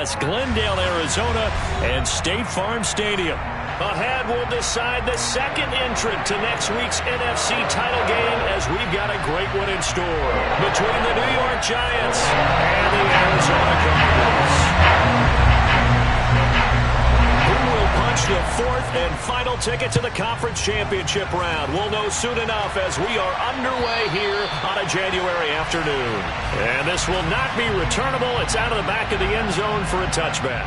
That's Glendale, Arizona, and State Farm Stadium. Ahead, we'll decide the second entrant to next week's NFC title game as we've got a great one in store between the New York Giants and the Arizona Cardinals. Who will punch the fourth and final ticket to the conference championship round? We'll know soon enough as we are underway here on a January afternoon. And this will not be returnable. It's out of the back of the end zone for a touchback.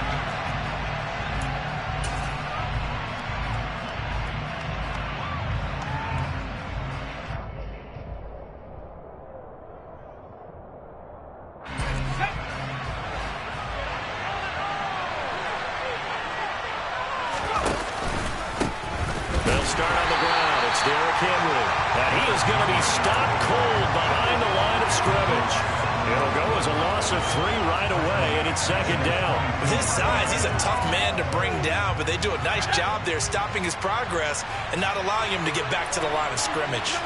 Stopping his progress and not allowing him to get back to the line of scrimmage.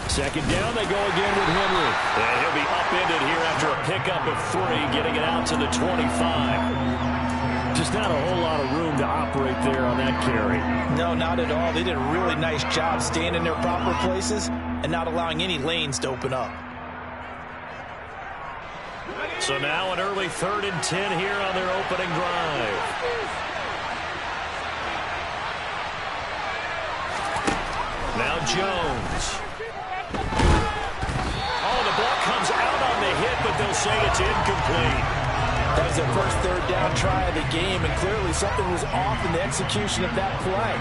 Second down, they go again with Henry. And he'll be upended here after a pickup of 3, getting it out to the 25. Just not a whole lot of room to operate there on that carry. No, not at all. They did a really nice job staying in their proper places and not allowing any lanes to open up. So now an early 3rd and 10 here on their opening drive. Now Jones. Oh, the ball comes out on the hit, but they'll say it's incomplete. That was their first 3rd down try of the game, and clearly something was off in the execution of that play.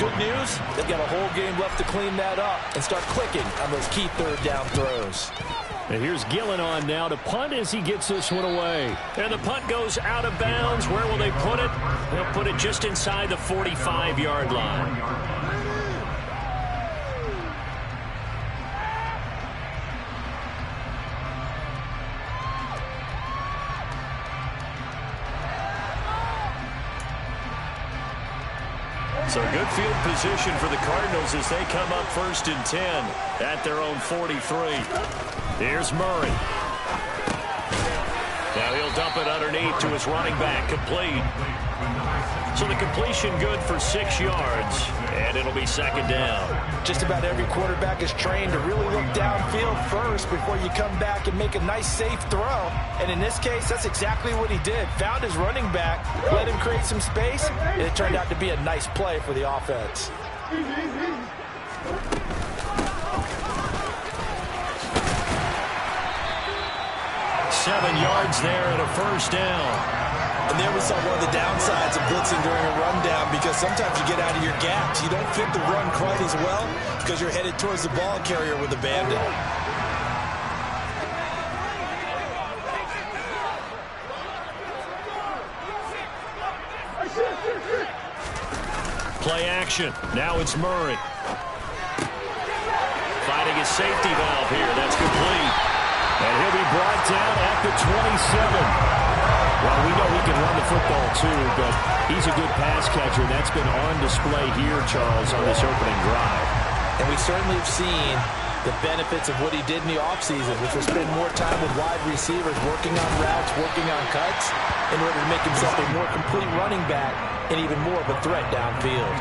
Good news, they've got a whole game left to clean that up and start clicking on those key 3rd down throws. And here's Gillen on now to punt as he gets this one away. And the punt goes out of bounds. Where will they put it? They'll put it just inside the 45-yard line. So good field position for the Cardinals as they come up 1st and 10 at their own 43. Here's Murray. Now he'll dump it underneath to his running back, complete. So the completion good for 6 yards, and it'll be 2nd down. Just about every quarterback is trained to really look downfield first before you come back and make a nice, safe throw. And in this case, that's exactly what he did. Found his running back, let him create some space, and it turned out to be a nice play for the offense. 7 yards there and a 1st down. And there we saw one of the downsides of blitzing during a rundown, because sometimes you get out of your gaps. You don't fit the run quite as well because you're headed towards the ball carrier with a bandit. Play action. Now it's Murray. Finding his safety valve here. That's complete. And he'll be brought down at the 27. Well, we know he can run the football, too, but he's a good pass catcher. That's been on display here, Charles, on this opening drive. And we certainly have seen the benefits of what he did in the offseason, which was spend more time with wide receivers, working on routes, working on cuts, in order to make himself a more complete running back and even more of a threat downfield.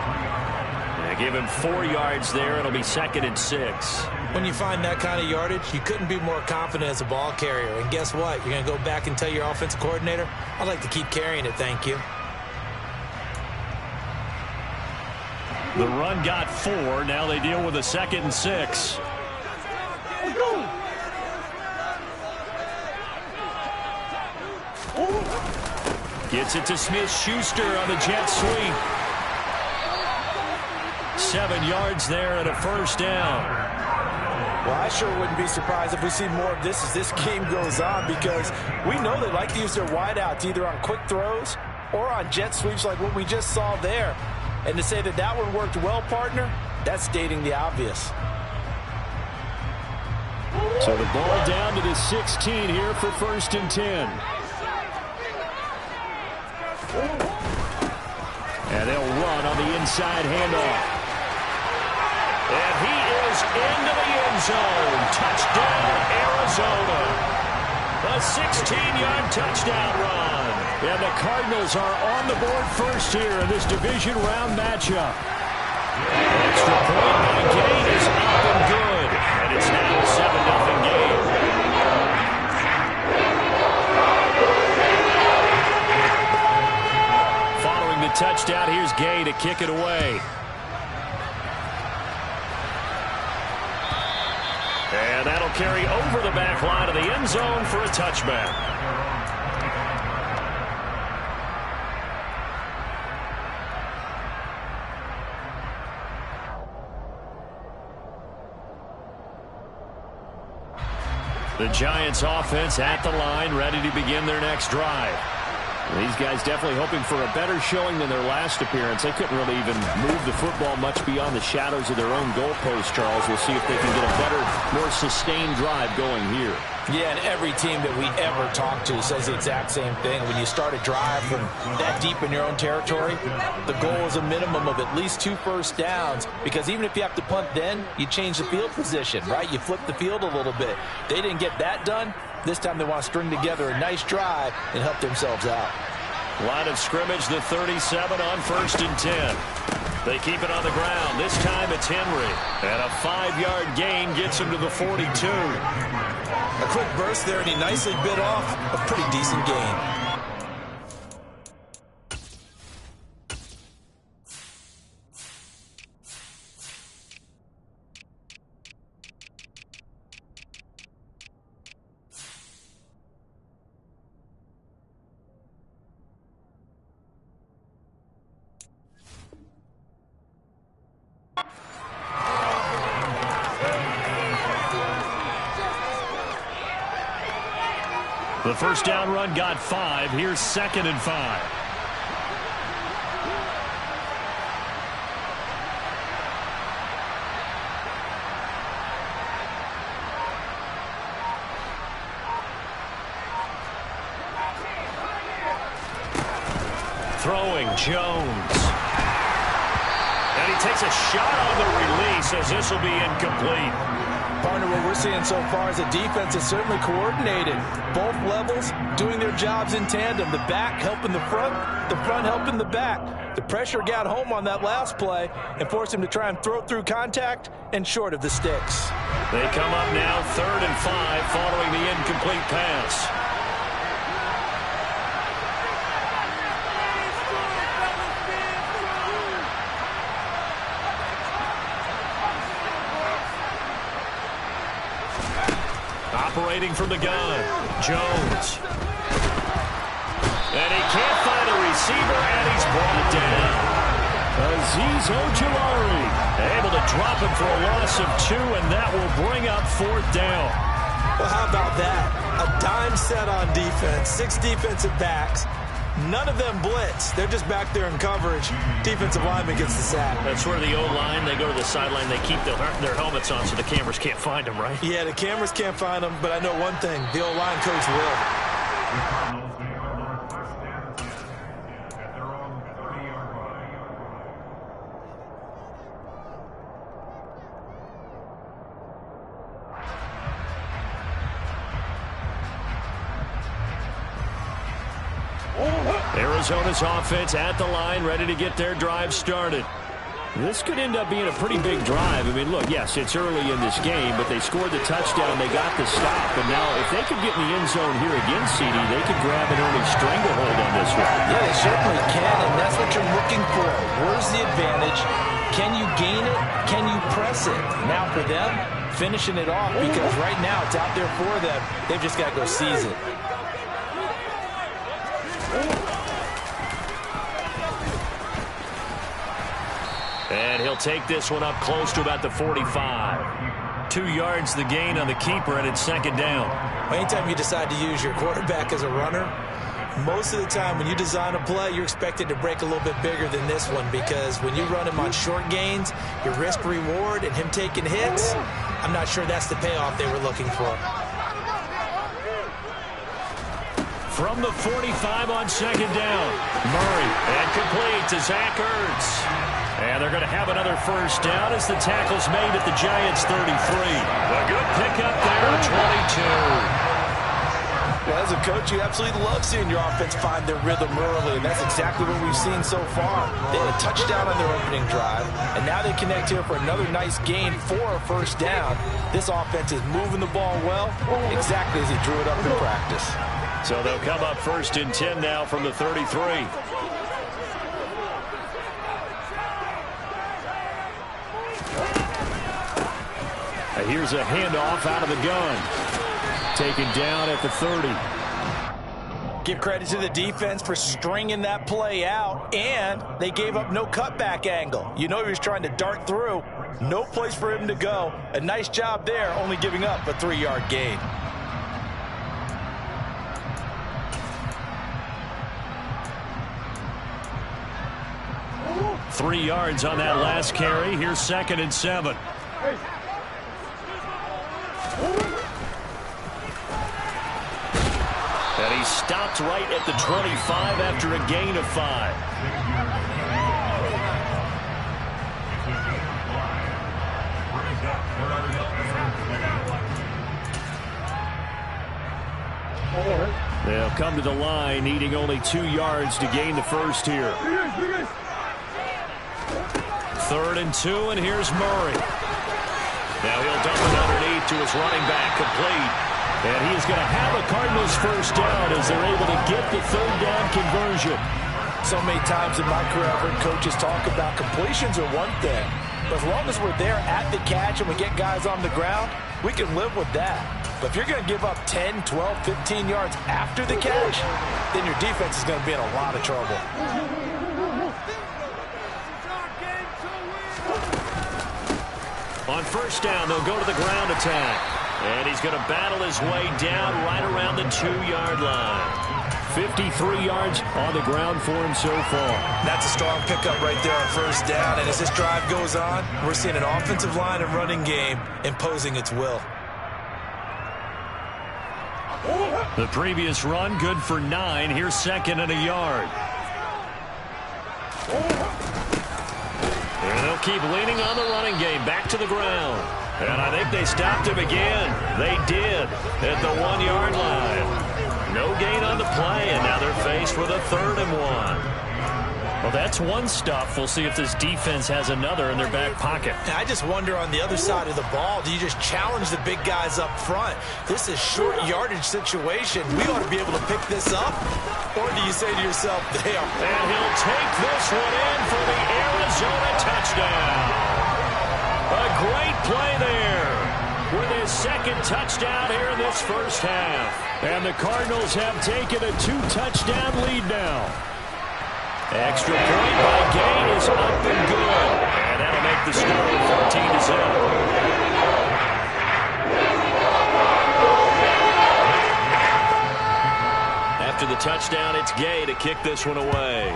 Give him 4 yards there. It'll be 2nd and 6. When you find that kind of yardage, you couldn't be more confident as a ball carrier. And guess what? You're going to go back and tell your offensive coordinator, I'd like to keep carrying it, thank you. The run got 4. Now they deal with a 2nd and 6. Gets it to Smith-Schuster on the jet sweep. 7 yards there and a 1st down. Well, I sure wouldn't be surprised if we see more of this as this game goes on, because we know they like to use their wideouts either on quick throws or on jet sweeps like what we just saw there. And to say that that one worked well, partner, that's stating the obvious. So the ball down to the 16 here for 1st and 10. And they'll run on the inside handoff. And he is into the end zone. Touchdown, Arizona. A 16-yard touchdown run. And the Cardinals are on the board first here in this division round matchup. Extra point by Gain is up and good. And it's now a 7-0 game. Following the touchdown, here's Gay to kick it away. And that'll carry over the back line of the end zone for a touchback. The Giants offense at the line, ready to begin their next drive. These guys definitely hoping for a better showing than their last appearance. They couldn't really even move the football much beyond the shadows of their own goalpost, Charles. We'll see if they can get a better, more sustained drive going here. Yeah, and every team that we ever talk to says the exact same thing. When you start a drive from that deep in your own territory, the goal is a minimum of at least 2 first downs, because even if you have to punt then, you change the field position, right? You flip the field a little bit. They didn't get that done. This time they want to string together a nice drive and help themselves out. Line of scrimmage, the 37 on 1st and 10. They keep it on the ground. This time it's Henry. And a 5-yard gain gets him to the 42. A quick burst there, and he nicely bit off a pretty decent gain. The first down run got 5. Here's 2nd and 5. Throwing Jones. And he takes a shot on the release as this will be incomplete. Partner, what we're seeing so far is a defense that's certainly coordinated. Both levels doing their jobs in tandem. The back helping the front helping the back. The pressure got home on that last play and forced him to try and throw through contact and short of the sticks. They come up now 3rd and 5 following the incomplete pass. Operating from the gun, Jones. And he can't find a receiver, and he's brought down. Azeez Ojulari Able to drop him for a loss of 2, and that will bring up 4th down. Well, how about that? A dime set on defense, 6 defensive backs. None of them blitz. They're just back there in coverage. Defensive lineman gets the sack. That's where the O-line, they go to the sideline, they keep their helmets on so the cameras can't find them, right? Yeah, the cameras can't find them, but I know one thing. The O-line coach will. Arizona's offense at the line, ready to get their drive started. This could end up being a pretty big drive. I mean, look, yes, it's early in this game, but they scored the touchdown. They got the stop. And now if they could get in the end zone here again, CD, they could grab an early stranglehold on this one. Yeah, they certainly can, and that's what you're looking for. Where's the advantage? Can you gain it? Can you press it? Now for them, finishing it off, because right now it's out there for them. They've just got to go seize it. And he'll take this one up close to about the 45. 2 yards the gain on the keeper, and it's 2nd down. Anytime you decide to use your quarterback as a runner, most of the time when you design a play, you're expected to break a little bit bigger than this one, because when you run him on short gains, your risk-reward and him taking hits, I'm not sure that's the payoff they were looking for. From the 45 on 2nd down. Murray, and complete to Zach Ertz. And they're going to have another first down as the tackle's made at the Giants' 33. A good pickup there, 22. Well, as a coach, you absolutely love seeing your offense find their rhythm early, and that's exactly what we've seen so far. They had a touchdown on their opening drive, and now they connect here for another nice gain for a first down. This offense is moving the ball well, exactly as he drew it up in practice. So they'll come up 1st and 10 now from the 33. Here's a handoff out of the gun. Taken down at the 30. Give credit to the defense for stringing that play out, and they gave up no cutback angle. You know he was trying to dart through. No place for him to go. A nice job there, only giving up a 3-yard gain. Three yards on that last carry. Here's 2nd and 7. And he stopped right at the 25 after a gain of 5. They'll come to the line, needing only 2 yards to gain the first here. 3rd and 2, and here's Murray. Now he'll dump it underneath to his running back, complete. And he is going to have a Cardinals first down as they're able to get the 3rd down conversion. So many times in my career, I've heard coaches talk about completions are one thing. But as long as we're there at the catch and we get guys on the ground, we can live with that. But if you're going to give up 10, 12, 15 yards after the catch, then your defense is going to be in a lot of trouble. On first down, they'll go to the ground attack. And he's going to battle his way down right around the 2-yard line. 53 yards on the ground for him so far. That's a strong pickup right there on first down. And as this drive goes on, we're seeing an offensive line and running game imposing its will. The previous run, good for 9. Here's 2nd and a yard. And they'll keep leaning on the running game. Back to the ground. And I think they stopped him again. They did at the 1-yard line. No gain on the play, and now they're faced with a 3rd and 1. Well, that's one stuff. We'll see if this defense has another in their back pocket. I just wonder on the other side of the ball, do you just challenge the big guys up front? This is short yardage situation. We ought to be able to pick this up. Or do you say to yourself, they are... And he'll take this one in for the Arizona touchdown. A great play there with his 2nd touchdown here in this first half. And the Cardinals have taken a 2-touchdown lead now. Extra point by Gain is up and good. And that'll make the score 14-0. After the touchdown, it's Gay to kick this one away.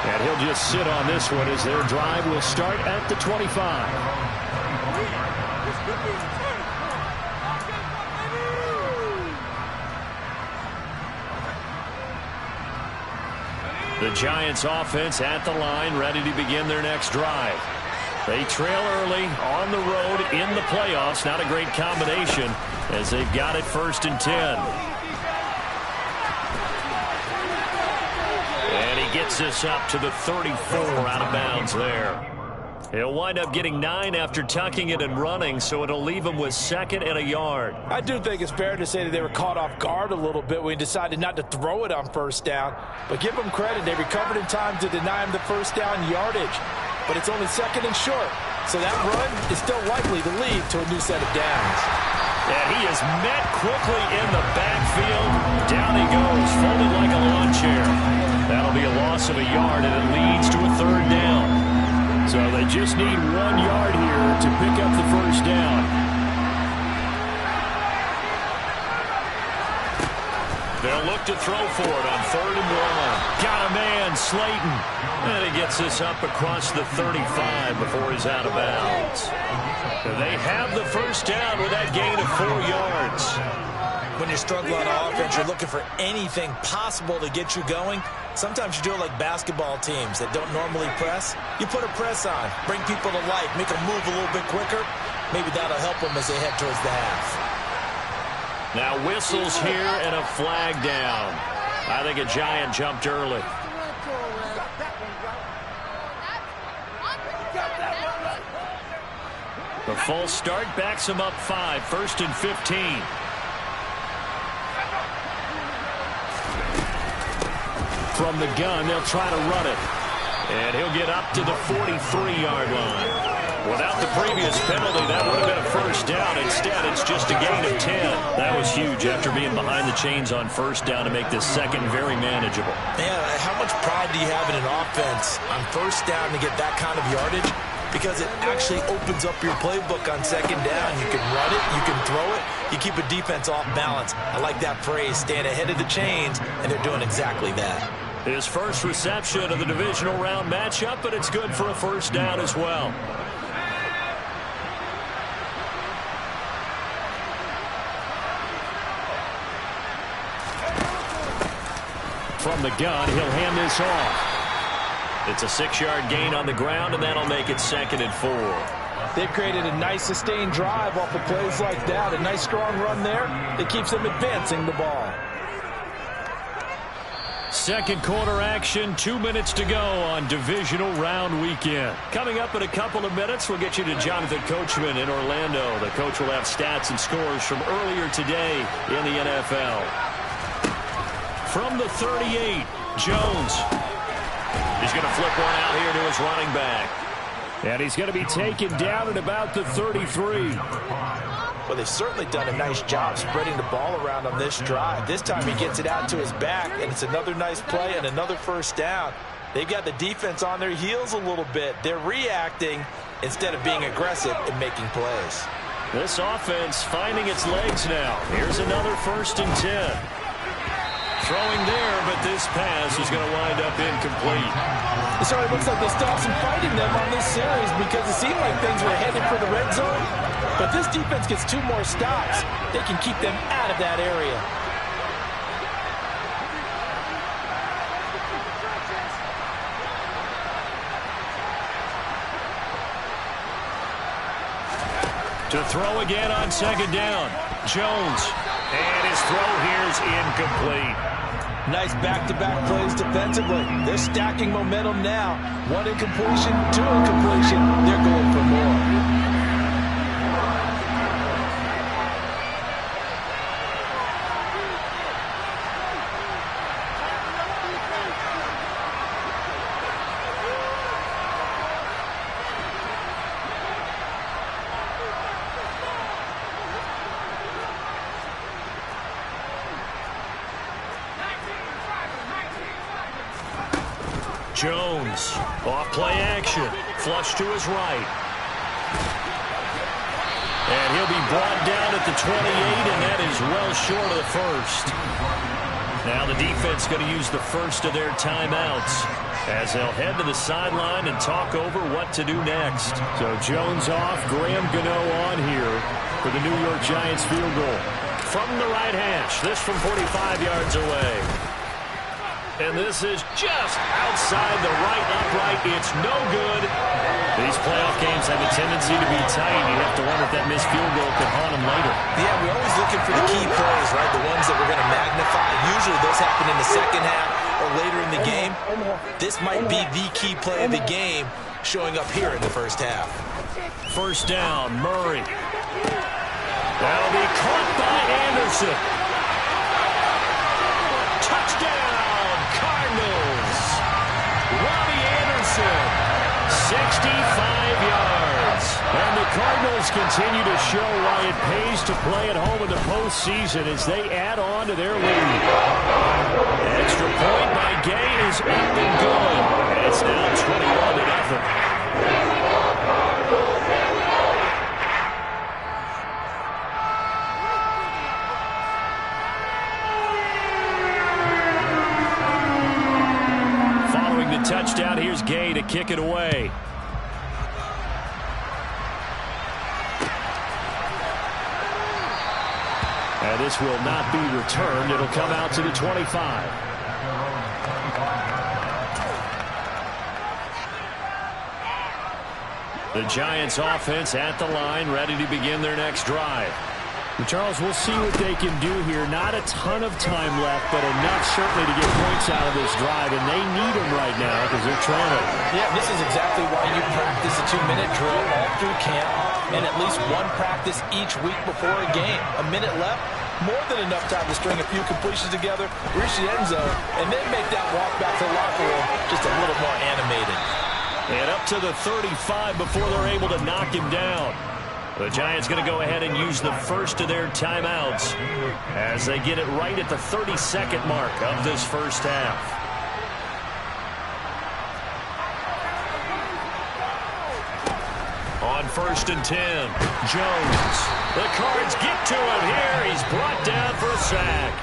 And he'll just sit on this one as their drive will start at the 25. The Giants offense at the line, ready to begin their next drive. They trail early on the road in the playoffs. Not a great combination as they've got it 1st and 10. And he gets this up to the 34 out of bounds there. He'll wind up getting 9 after tucking it and running, so it'll leave him with 2nd and a yard. I do think it's fair to say that they were caught off guard a little bit when he decided not to throw it on first down. But give them credit. They recovered in time to deny him the first down yardage. But it's only 2nd and short. So that run is still likely to lead to a new set of downs. And he is met quickly in the backfield. Down he goes, folded like a lawn chair. That'll be a loss of a yard, and it leads to a 3rd down. So they just need 1 yard here to pick up the first down. They'll look to throw for it on 3rd and 1. Got a man, Slayton. And he gets this up across the 35 before he's out of bounds. They have the first down with that gain of 4 yards. When you're struggling on offense, you're looking for anything possible to get you going. Sometimes you do it like basketball teams that don't normally press. You put a press on, bring people to life, make them move a little bit quicker. Maybe that'll help them as they head towards the half. Now whistles here and a flag down. I think a Giant jumped early. The false start backs him up 5, 1st and 15. From the gun, they'll try to run it. And he'll get up to the 43-yard line. Without the previous penalty, that would have been a first down. Instead, it's just a gain of 10. That was huge after being behind the chains on first down to make this second very manageable. Yeah, how much pride do you have in an offense on first down to get that kind of yardage? Because it actually opens up your playbook on second down. You can run it, you can throw it, you keep a defense off balance. I like that phrase, stand ahead of the chains, and they're doing exactly that. His first reception of the divisional round matchup, but it's good for a first down as well. From the gun, he'll hand this off. It's a 6-yard gain on the ground, and that'll make it 2nd and 4. They've created a nice sustained drive off of plays like that. A nice strong run there that keeps them advancing the ball. Second quarter action, 2 minutes to go on divisional round weekend. Coming up in a couple of minutes, we'll get you to Jonathan Coachman in Orlando. The coach will have stats and scores from earlier today in the NFL. From the 38, Jones. He's going to flip one out here to his running back. And he's going to be taken down at about the 33. Well, they've certainly done a nice job spreading the ball around on this drive. This time he gets it out to his back, and it's another nice play and another first down. They've got the defense on their heels a little bit. They're reacting instead of being aggressive and making plays. This offense finding its legs now. Here's another 1st and 10. Throwing there, but this pass is going to wind up incomplete. It certainly looks like they stopped some fighting them on this series because it seemed like things were headed for the red zone. But this defense gets 2 more stops. They can keep them out of that area. To throw again on 2nd down. Jones. And his throw here is incomplete. Nice back-to-back plays defensively. They're stacking momentum now. 1 incompletion, 2 incompletion. They're going for more. Jones, off play action, flush to his right. And he'll be brought down at the 28, and that is well short of the first. Now the defense going to use the first of their timeouts as they'll head to the sideline and talk over what to do next. So Jones off, Graham Gano on here for the New York Giants field goal. From the right hash, this from 45 yards away. And this is just outside the right upright. It's no good. These playoff games have a tendency to be tight. You have to wonder if that missed field goal could haunt them later. Yeah, we're always looking for the key plays, right? The ones that we're going to magnify. Usually those happen in the second half or later in the game. This might be the key play of the game showing up here in the first half. First down, Murray. That'll be caught by Anderson. Touchdown, Cardinals. Robbie Anderson, 65 yards. And the Cardinals continue to show why it pays to play at home in the postseason as they add on to their lead. Extra point by Gay is up and good. And it's now 21-0. Touchdown. Here's Gay to kick it away. And this will not be returned. It'll come out to the 25. The Giants offense at the line, ready to begin their next drive. And Charles, we'll see what they can do here. Not a ton of time left, but enough certainly to get points out of this drive, and they need them right now because they're trailing. Yeah, this is exactly why you practice a 2-minute drill all through camp and at least one practice each week before a game. A minute left, more than enough time to string a few completions together, reach the end zone, and then make that walk back to the locker room just a little more animated. And up to the 35 before they're able to knock him down. The Giants going to go ahead and use the first of their timeouts as they get it right at the 32nd mark of this first half. On 1st and 10, Jones. The Cards get to him here. He's brought down for a sack.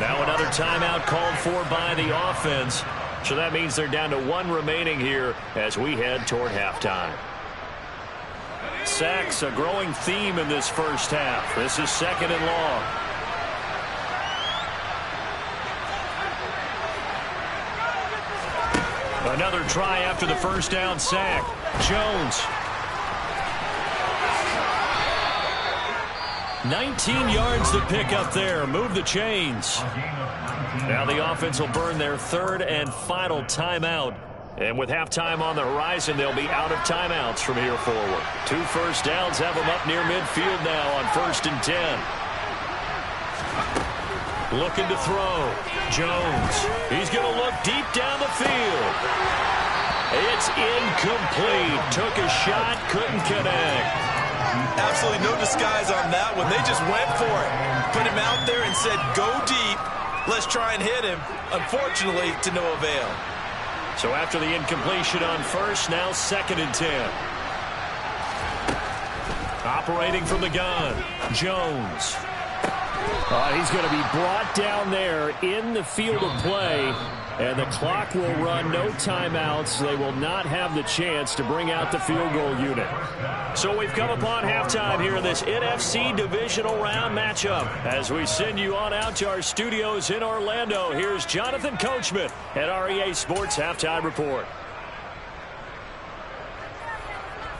Now another timeout called for by the offense. So that means they're down to 1 remaining here as we head toward halftime. Sacks, a growing theme in this first half. This is 2nd and long. Another try after the first down sack. Jones. 19 yards to pick up there. Move the chains. Now the offense will burn their 3rd and final timeout. And with halftime on the horizon, they'll be out of timeouts from here forward. 2 first downs have them up near midfield now on 1st and 10. Looking to throw. Jones. He's going to look deep down the field. It's incomplete. Took a shot, couldn't connect. Absolutely no disguise on that one. They just went for it. Put him out there and said, go deep. Let's try and hit him. Unfortunately, to no avail. So after the incompletion on 1st, now 2nd and 10. Operating from the gun, Jones. He's going to be brought down there in the field of play, and the clock will run. No timeouts. They will not have the chance to bring out the field goal unit. So we've come upon halftime here in this NFC divisional round matchup. As we send you on out to our studios in Orlando, here's Jonathan Coachman at REA Sports Halftime Report.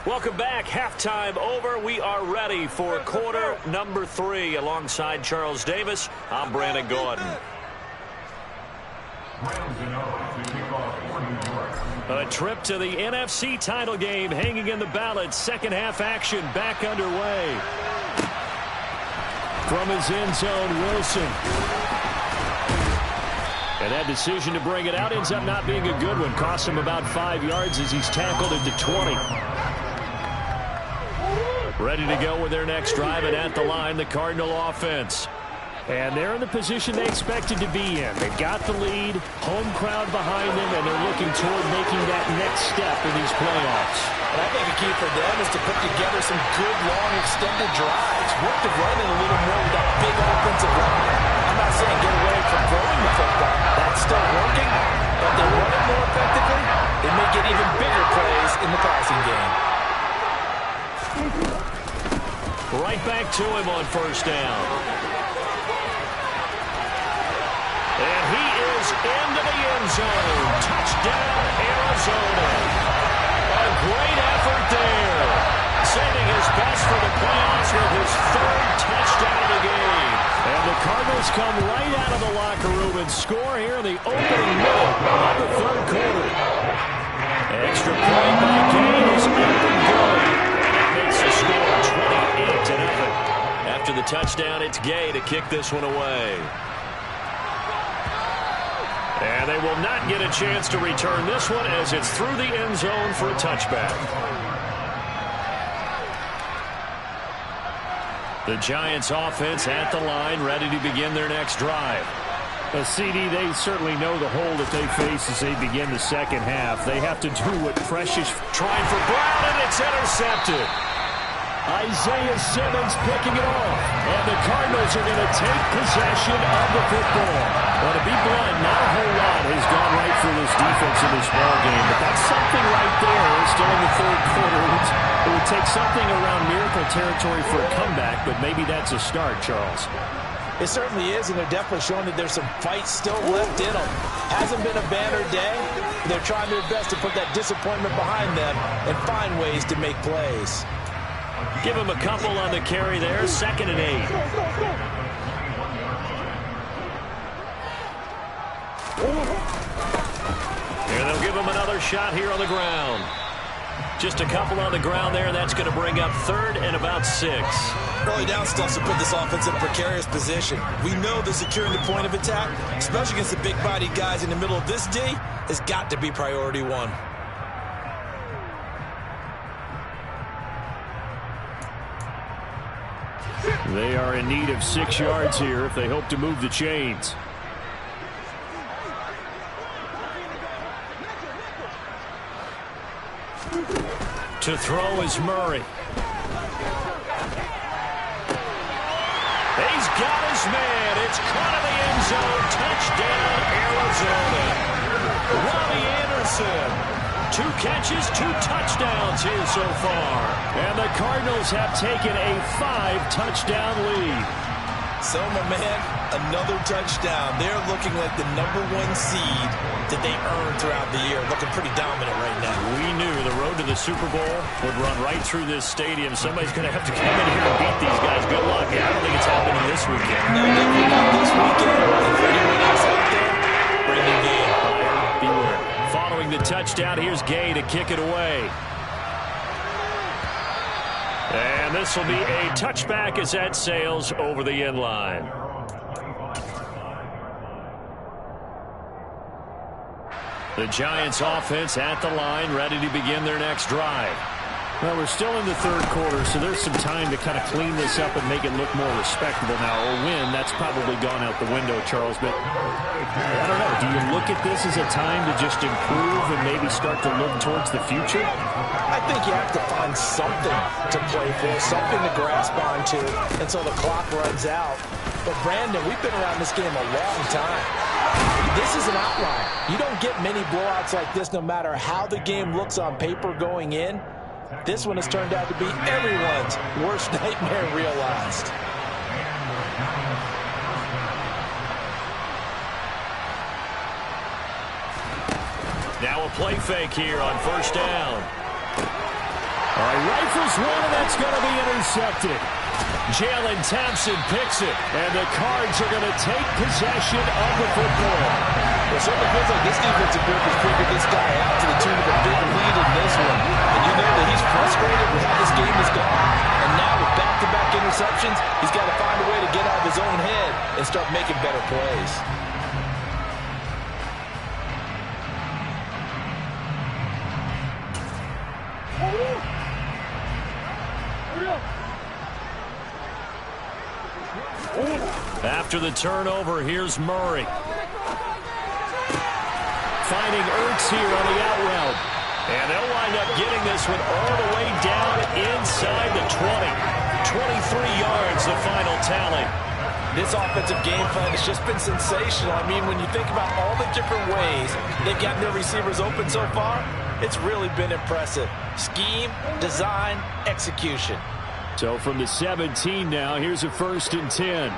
Welcome back. Halftime over. We are ready for quarter number 3. Alongside Charles Davis, I'm Brandon Gordon. A trip to the NFC title game hanging in the balance. Second half action back underway. From his end zone, Wilson. And that decision to bring it out ends up not being a good one. Cost him about 5 yards as he's tackled at the 20. Ready to go with their next drive, and at the line, the Cardinal offense. And they're in the position they expected to be in. They've got the lead, home crowd behind them, and they're looking toward making that next step in these playoffs. And I think the key for them is to put together some good, long, extended drives. Work the running a little more with that big offensive line. I'm not saying get away from throwing the football. That's still working, but they run it more effectively. They may get even bigger plays in the passing game. Right back to him on 1st down. And he is into the end zone. Touchdown, Arizona. A great effort there. Sending his best for the playoffs with his 3rd touchdown of the game. And the Cardinals come right out of the locker room and score here in the opening minute of the 3rd quarter. Extra point by Gay is up and good. And that makes the score 28-0. After the touchdown, it's Gay to kick this one away. And they will not get a chance to return this one as it's through the end zone for a touchback. The Giants offense at the line, ready to begin their next drive. CD, they certainly know the hole that they face as they begin the second half. They have to do what precious. Trying for Brown, and it's intercepted. Isaiah Simmons picking it off. And the Cardinals are going to take possession of the football. Well, to be blunt, not a whole lot has gone right for this defense in this ball game. But that's something right there. Still in the 3rd quarter. It would take something around miracle territory for a comeback, but maybe that's a start, Charles. It certainly is, and they're definitely showing that there's some fight still left in them. Hasn't been a banner day. They're trying their best to put that disappointment behind them and find ways to make plays. Give him a couple on the carry there, 2nd and 8. And they'll give him another shot here on the ground. Just a couple on the ground there, and that's going to bring up 3rd and about 6. Early down stuff to put this offense in a precarious position. We know that securing the point of attack, especially against the big-bodied guys in the middle of this D, has got to be priority 1. They are in need of 6 yards here if they hope to move the chains. To throw is Murray. He's got his man. It's caught in the end zone. Touchdown, Arizona. Robbie Anderson. 2 catches, 2 touchdowns here so far. And the Cardinals have taken a 5-touchdown lead. So, my man, another touchdown. They're looking like the #1 seed that they earned throughout the year. Looking pretty dominant right now. We knew the road to the Super Bowl would run right through this stadium. Somebody's going to have to come in here and beat these guys. Good luck. I don't think it's happening this weekend. No, definitely not this weekend. And for anyone else out there, bring your game. Beware. Following the touchdown, here's Gay to kick it away. And this will be a touchback as that sails over the end line. The Giants offense at the line, ready to begin their next drive. Well, we're still in the 3rd quarter, so there's some time to kind of clean this up and make it look more respectable now. Or win, that's probably gone out the window, Charles. But I don't know. Do you look at this as a time to just improve and maybe start to look towards the future? I think you have to find something to play for, something to grasp onto until the clock runs out. But, Brandon, we've been around this game a long time. This is an outlier. You don't get many blowouts like this no matter how the game looks on paper going in. This one has turned out to be everyone's worst nightmare realized. Now a play fake here on 1st down. All right, rifles one, and that's going to be intercepted. Jalen Thompson picks it. And the Cards are going to take possession of the football. It certainly feels like this defensive group has figured this guy out to the tune of a big lead in this one. And you know that he's frustrated with how this game has gone. And now with back-to-back interceptions, he's got to find a way to get out of his own head and start making better plays. After the turnover, here's Murray. Finding Ertz here on the out route. And they'll wind up getting this one all the way down inside the 20. 23 yards, the final tally. This offensive game plan has just been sensational. I mean, when you think about all the different ways they've gotten their receivers open so far, it's really been impressive. Scheme, design, execution. So from the 17 now, here's a 1st and 10.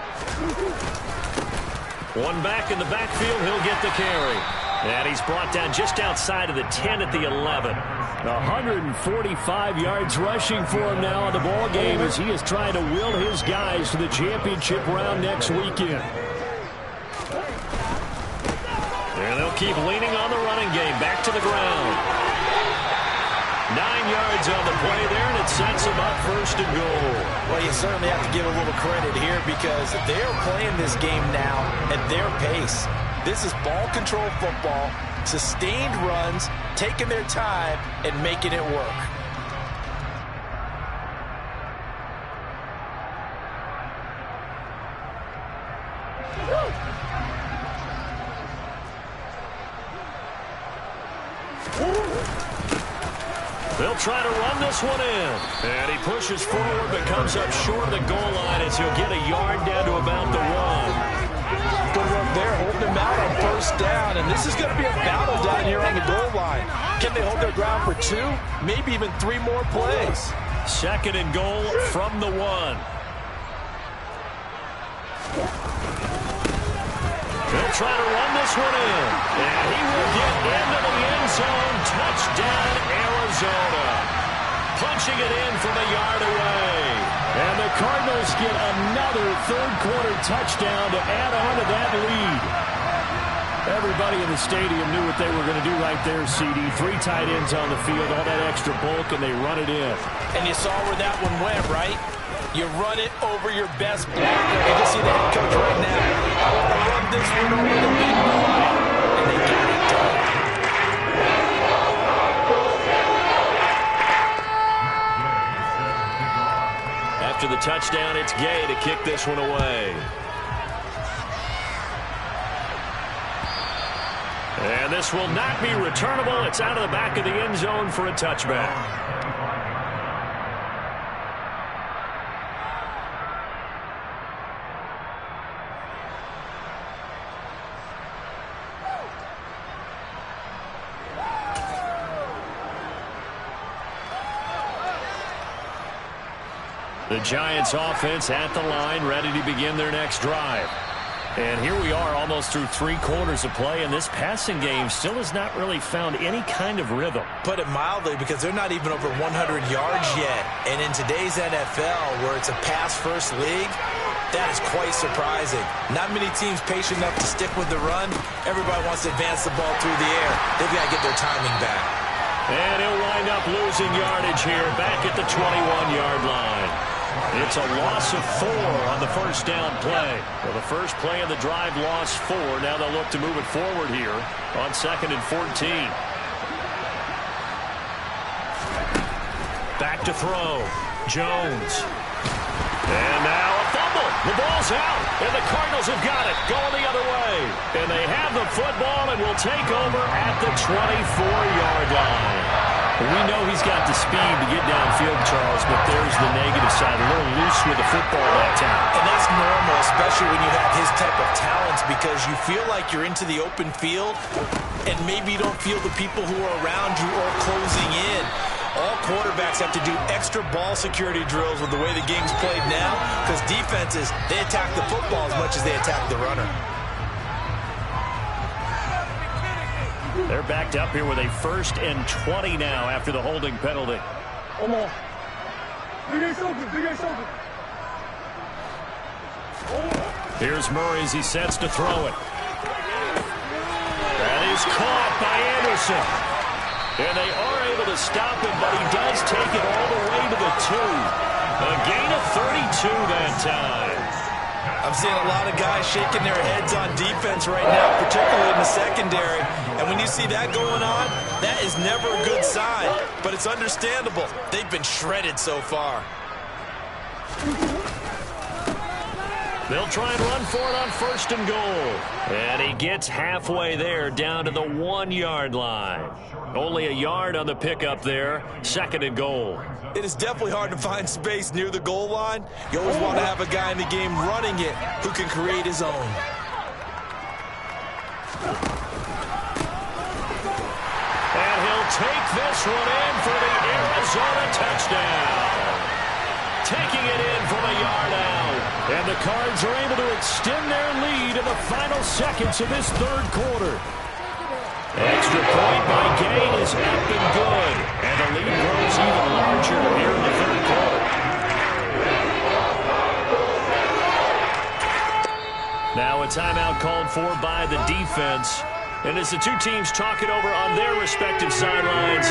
One back in the backfield, he'll get the carry. And he's brought down just outside of the 10 at the 11. 145 yards rushing for him now in the ball game as he is trying to will his guys to the championship round next weekend. And they'll keep leaning on the running game. Back to the ground. 9 yards on the play there, and it sets them up 1st and goal. Well, you certainly have to give a little credit here because they're playing this game now at their pace. This is ball control football, sustained runs, taking their time, and making it work. They'll try to run this one in. And he pushes forward but comes up short of the goal line as he'll get a yard down to about the 1. Good work there, holding them out on 1st down. And this is going to be a battle down here on the goal line. Can they hold their ground for 2, maybe even 3 more plays? 2nd and goal from the 1. They'll try to run this one in. And he will get into the end zone. Touchdown, Arizona. Punching it in from a yard away. And the Cardinals get another third-quarter touchdown to add on to that lead. Everybody in the stadium knew what they were going to do right there, CD. 3 tight ends on the field, all that extra bulk, and they run it in. And you saw where that one went, right? You run it over your best blocker. You can see the head coach right now. I want to run this one over the big boy. And they got it done. After the touchdown, it's Gay to kick this one away. And this will not be returnable. It's out of the back of the end zone for a touchback. The Giants offense at the line, ready to begin their next drive. And here we are almost through 3 quarters of play, and this passing game still has not really found any kind of rhythm. Put it mildly, because they're not even over 100 yards yet. And in today's NFL, where it's a pass-first league, that is quite surprising. Not many teams patient enough to stick with the run. Everybody wants to advance the ball through the air. They've got to get their timing back. And he'll wind up losing yardage here back at the 21-yard line. It's a loss of 4 on the first down play. Well, the first play of the drive lost 4. Now they'll look to move it forward here on 2nd and 14. Back to throw. Jones. And now a fumble. The ball's out. And the Cardinals have got it. Going the other way. And they have the football and will take over at the 24-yard line. We know he's got the speed to get downfield, Charles, but there's the negative side. A little loose with the football that time. And that's normal, especially when you have his type of talents, because you feel like you're into the open field, and maybe you don't feel the people who are around you or closing in. All quarterbacks have to do extra ball security drills with the way the game's played now, because defenses, they attack the football as much as they attack the runner. They're backed up here with a 1st and 20 now after the holding penalty. Here's Murray as he sets to throw it. That is caught by Anderson. And they are able to stop him, but he does take it all the way to the 2. A gain of 32 that time. I'm seeing a lot of guys shaking their heads on defense right now, particularly in the secondary. And when you see that going on, that is never a good sign. But it's understandable. They've been shredded so far. They'll try and run for it on 1st and goal. And he gets halfway there, down to the 1-yard line. Only a yard on the pickup there. 2nd and goal. It is definitely hard to find space near the goal line. You always want to have a guy in the game running it who can create his own. And he'll take this one in for the Arizona touchdown. Taking it in from a yard out. And the Cards are able to extend their lead in the final seconds of this 3rd quarter. Extra point by Gay is up and good. And the lead grows even larger here in the 3rd quarter. Now a timeout called for by the defense. And as the 2 teams talk it over on their respective sidelines,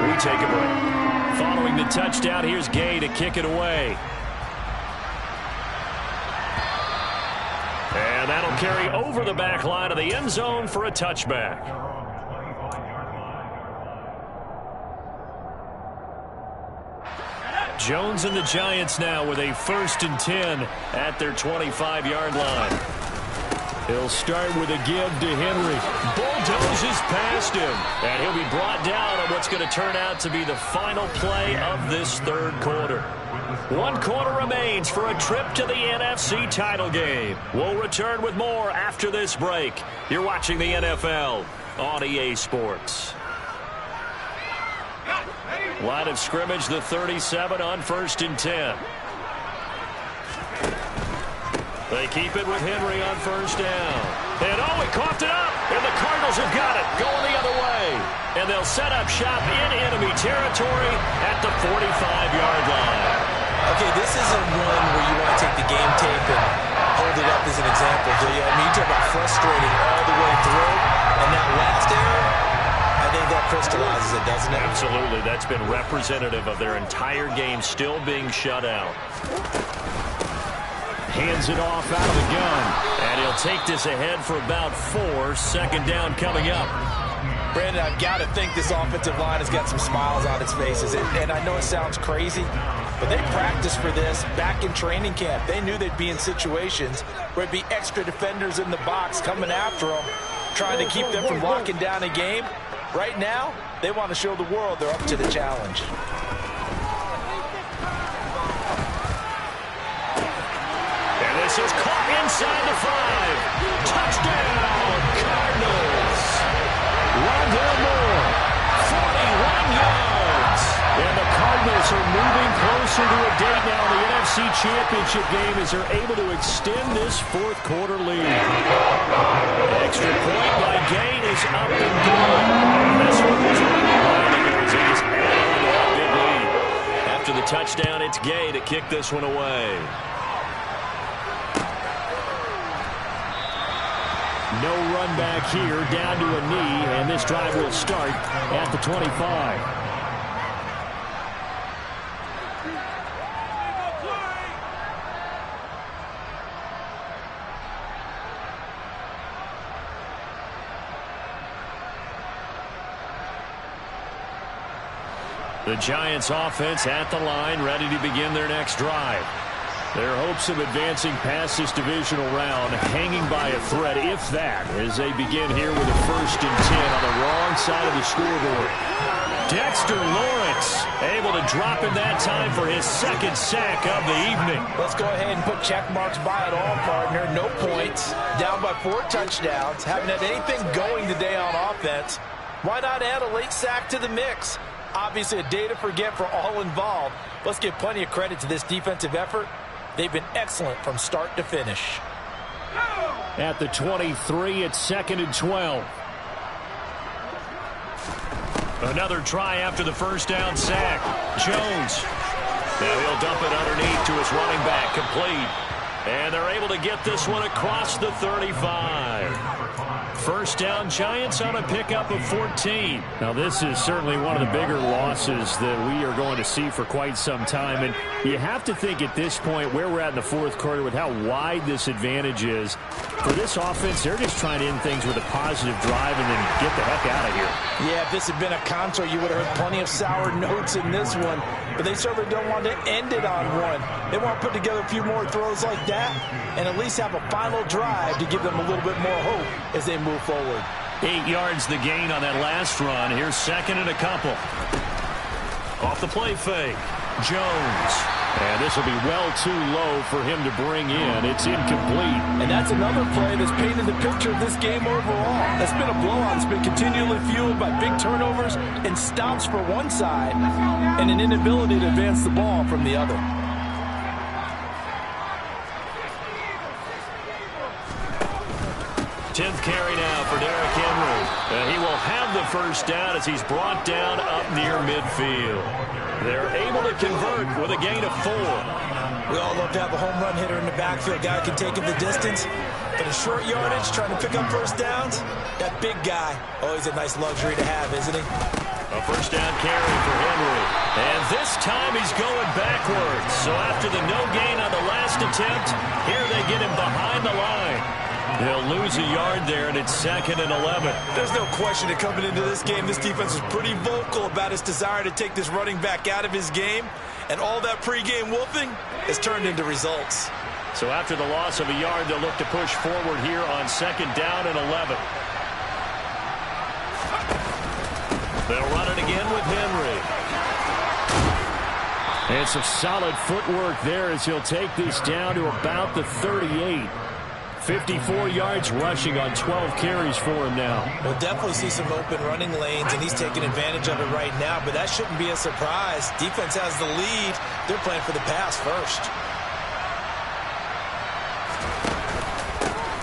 we take a break. Following the touchdown, here's Gay to kick it away. And that'll carry over the back line of the end zone for a touchback. Jones and the Giants now with a 1st and 10 at their 25-yard line. He'll start with a give to Henry. Bulldozes past him. And he'll be brought down on what's going to turn out to be the final play of this 3rd quarter. 1 quarter remains for a trip to the NFC title game. We'll return with more after this break. You're watching the NFL on EA Sports. Line of scrimmage, the 37 on 1st and 10. They keep it with Henry on first down. And he coughed it up. And the Cardinals have got it, going the other way. And they'll set up shop in enemy territory at the 45-yard line. Okay, this isn't one where you want to take the game tape and hold it up as an example, do you? I mean, you talk about frustrating all the way through. And that last error, I think that crystallizes it, doesn't it? Absolutely. That's been representative of their entire game still being shut out. Hands it off out of the gun. And he'll take this ahead for about 4. Second down coming up. Brandon, I've got to think this offensive line has got some smiles on its faces. And I know it sounds crazy, but they practiced for this back in training camp. They knew they'd be in situations where it'd be extra defenders in the box coming after them, trying to keep them from locking down a game. Right now, they want to show the world they're up to the challenge. And this is caught inside the 5. Touchdown, Cardinals. Rondell Moore, 41 yards. and the Cardinals are moving closer to a date now in the NFC Championship game as they're able to extend this fourth quarter lead. Extra point by Gain is up and good. This one was right as he just added on to that big lead. After the touchdown, it's Gay to kick this one away. No run back here, down to a knee, and this drive will start at the 25. The Giants offense at the line, ready to begin their next drive. Their hopes of advancing past this divisional round hanging by a thread, if that, as they begin here with a 1st and 10 on the wrong side of the scoreboard. Dexter Lawrence able to drop in that time for his 2nd sack of the evening. Let's go ahead and put check marks by it all, partner. No points, down by 4 touchdowns, haven't had anything going today on offense. Why not add a late sack to the mix? Obviously a day to forget for all involved. Let's give plenty of credit to this defensive effort. They've been excellent from start to finish. At the 23, it's 2nd and 12. Another try after the first down sack. Jones. Now he'll dump it underneath to his running back. Complete. And they're able to get this one across the 35. First down, Giants on a pickup of 14. Now this is certainly one of the bigger losses that we are going to see for quite some time. And you have to think at this point where we're at in the fourth quarter with how wide this advantage is. For this offense, they're just trying to end things with a positive drive and then get the heck out of here. Yeah, if this had been a concert, you would have heard plenty of sour notes in this one. But they certainly don't want to end it on one. They want to put together a few more throws like that and at least have a final drive to give them a little bit more hope as they move forward. 8 yards the gain on that last run. Here's 2nd and a couple. Off the play fake. Jones. And this will be well too low for him to bring in. It's incomplete. And that's another play that's painted the picture of this game overall. That's been a blowout. It's been continually fueled by big turnovers and stops for one side and an inability to advance the ball from the other. Tenth carry now for Derrick Henry. And he will have the first down as he's brought down up near midfield. They're able to convert with a gain of 4. We all love to have a home run hitter in the backfield. Guy can take it the distance. But in short yardage, trying to pick up first downs, that big guy, always a nice luxury to have, isn't he? A first down carry for Henry. And this time he's going backwards. So after the no gain on the last attempt, here they get him behind the line. They'll lose a yard there, and it's 2nd and 11. There's no question that coming into this game, this defense was pretty vocal about its desire to take this running back out of his game. And all that pregame wolfing has turned into results. So after the loss of a yard, they'll look to push forward here on 2nd down and 11. They'll run it again with Henry. And some solid footwork there as he'll take this down to about the 38. 54 yards rushing on 12 carries for him now. We'll definitely see some open running lanes, and he's taking advantage of it right now, but that shouldn't be a surprise. Defense has the lead. They're playing for the pass first.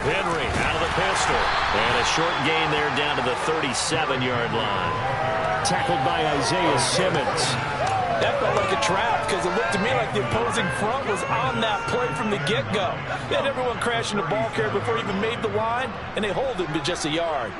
Henry out of the pistol. And a short gain there down to the 37-yard line. Tackled by Isaiah Simmons. That felt like a trap because it looked to me like the opposing front was on that play from the get-go. They had everyone crashing the ball carrier before he even made the line, and they hold him to just a yard.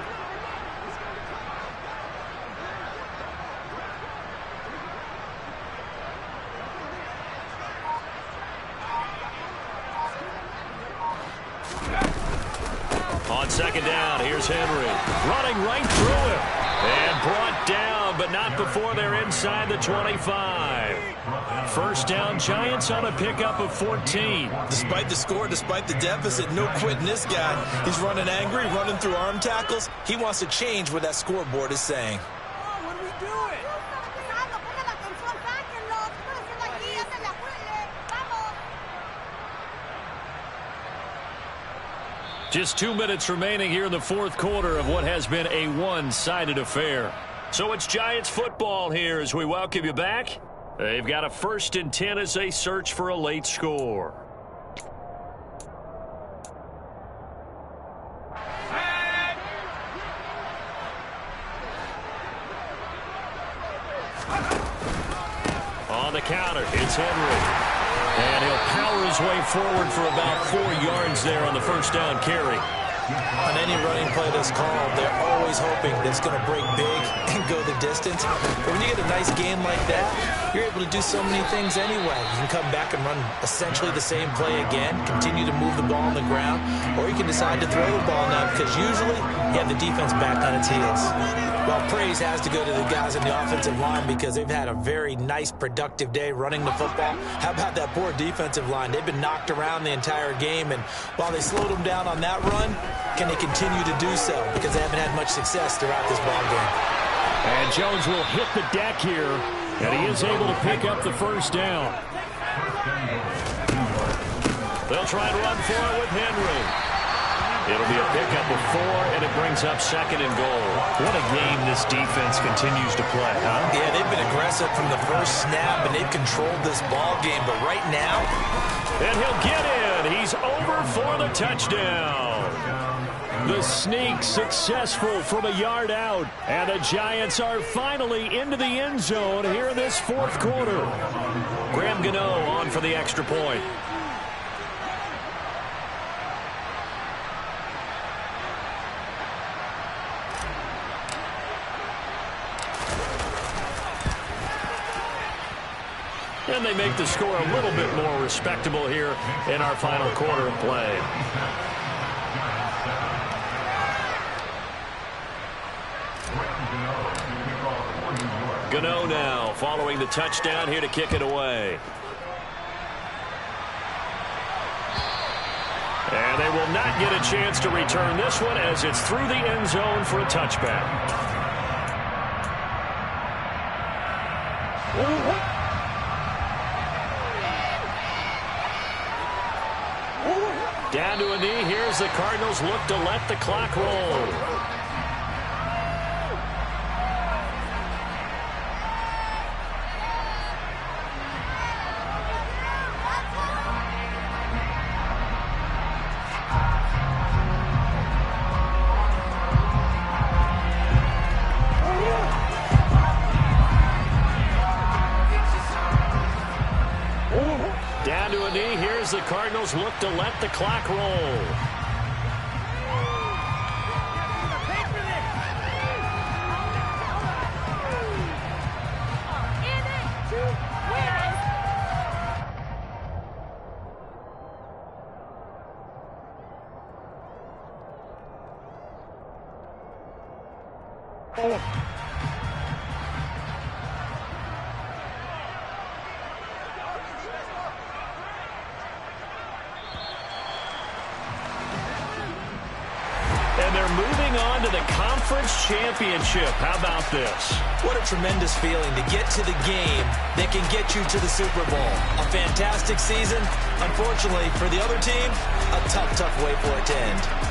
On second down, here's Henry. Running right through him. And brought down, but not before they're inside the 25. First down, Giants on a pickup of 14. Despite the score, despite the deficit, no quitting this guy. He's running angry, running through arm tackles. He wants to change what that scoreboard is saying. What are we doing? Just 2 minutes remaining here in the fourth quarter of what has been a one-sided affair. So it's Giants football here as we welcome you back. They've got a 1st and 10 as they search for a late score. On the counter, it's Henry. And he'll power his way forward for about 4 yards there on the first down carry. On any running play that's called, they're always hoping that it's going to break big and go the distance. But when you get a nice game like that, you're able to do so many things anyway. You can come back and run essentially the same play again, continue to move the ball on the ground, or you can decide to throw the ball now because usually you have the defense back on its heels. Well, praise has to go to the guys in the offensive line because they've had a very nice, productive day running the football. How about that poor defensive line? They've been knocked around the entire game, and while they slowed them down on that run, can they continue to do so? Because they haven't had much success throughout this ball game. And Jones will hit the deck here, and he is able to pick up the first down. They'll try and run for it with Henry. It'll be a pickup of 4, and it brings up 2nd and goal. What a game this defense continues to play, huh? Yeah, they've been aggressive from the first snap, and they've controlled this ball game. But right now, and he'll get in. He's over for the touchdown. The sneak successful from a yard out. And the Giants are finally into the end zone here in this fourth quarter. Graham Gano on for the extra point. And they make the score a little bit more respectable here in our final quarter of play. Gano now following the touchdown here to kick it away. And they will not get a chance to return this one as it's through the end zone for a touchback. Down to a knee. Here's the Cardinals look to let the clock roll. Down to a knee. Here's the Cardinals look to let the clock roll. And they're moving on to the conference championship. How about this? What a tremendous feeling to get to the game that can get you to the Super Bowl. A fantastic season. Unfortunately, for the other team, a tough way for it to end.